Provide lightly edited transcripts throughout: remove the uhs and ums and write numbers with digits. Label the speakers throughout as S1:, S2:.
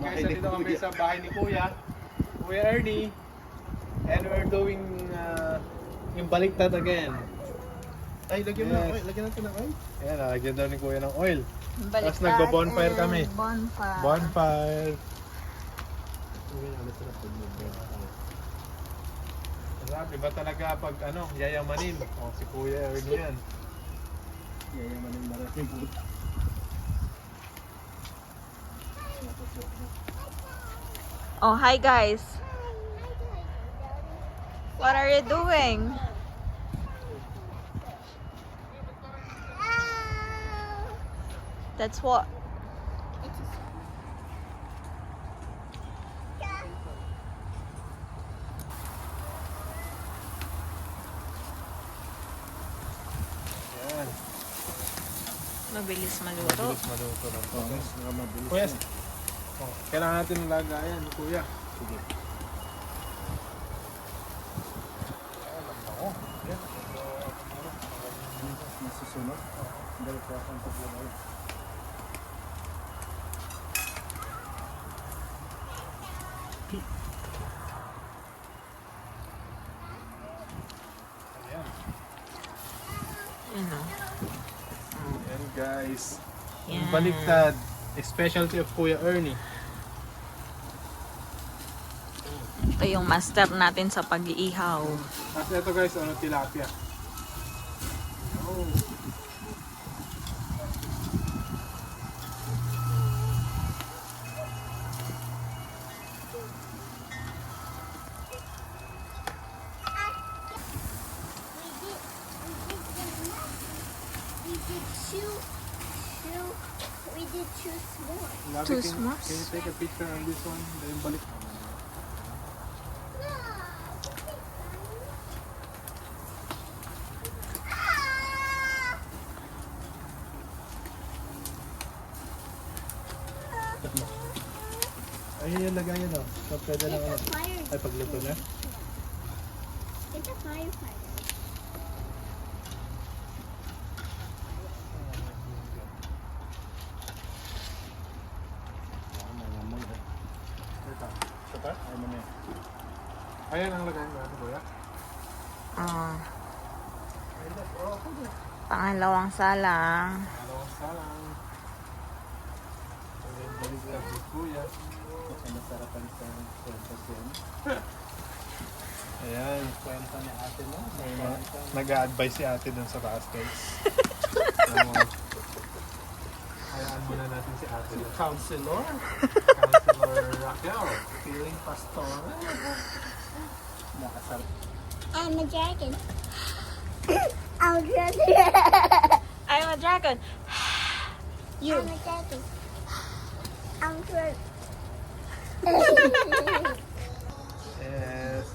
S1: guys, dito kami sa bahay ni Kuya Ernie. And we're doing yung baliktad again.
S2: Ay, lagyan mo ng oil. Lagyan natin ng oil.
S1: Ayan, lagyan daw ni Kuya ng oil.
S3: Baliktad
S1: Tapos nagbo-bonfire kami.
S3: Bonfire.
S1: Bonfire. Sarap, iba talaga pag yayamanin. O, si Kuya Ernie yan.
S2: Yayamanin maraming puto.
S3: Oh, hi guys. What are you doing? That's what.
S1: Yan.
S3: Mabilis maluto.
S1: Mabilis maluto lang to.
S2: Mabilis.
S1: Kuya, kailangan natin ng lagayan, Kuya.
S2: Sige. Nasusunod. Dahil ko akong paglagay.
S1: Ayan.
S3: Ano?
S1: Ayan guys.
S3: Yan.
S1: Baliktad. Specialty of Kuya Ernie.
S3: Ito yung master natin sa pag-iihaw.
S1: Tapos ito guys, tilapia. Oh.
S4: We did two s'mores.
S1: Labi,
S3: Two
S1: can
S3: s'mores?
S1: you take a picture on this one? Yung balik.
S2: Ayun yung lagayan o. So, pwede lang
S4: It's a
S2: ano.
S4: fire.
S2: Ay, pagluto na.
S4: It's a firefighter.
S2: Ito pa? Ay, mamaya.
S1: Ayan ang lagayan natin, Kuya.
S3: Ah. Pangalawang salang.
S1: Dalawang salang. Ayan, baliktad ni Kuya.
S2: Kasi masarapan sa kwento siya.
S1: Ayan.
S2: Kwento ni ate mo.
S1: Nag-a-advise si ate dun sa taas, guys. Hayaan muna natin si ate.
S2: Counselor.
S1: Counselor Raquel.
S2: Feeling pastor. Nakasarap.
S4: I'm a dragon. I'm a dragon.
S3: I'm a dragon.
S4: You. I'm a dragon. I'm a dragon.
S1: Yes.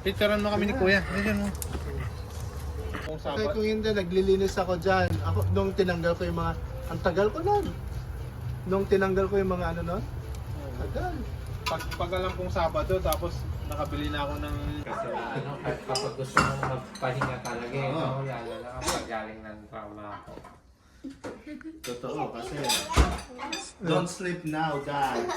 S1: Picturean mo kami ni Kuya. Ayan mo. Kung
S2: Okay,
S1: sabat.
S2: kung hindi, naglilinis ako dyan. Ako, nung tinanggal ko yung mga, ang tagal ko nun. Nung tinanggal ko yung mga ano nun, tagal.
S1: Pag alam kong Sabado, tapos nakabili na ako ng...
S5: Kasi kapag gusto mong magpahinga talaga,
S2: Oo.
S5: lalo na kapag galing ng trabaho.
S2: Totoo, kasi don't sleep now, guys.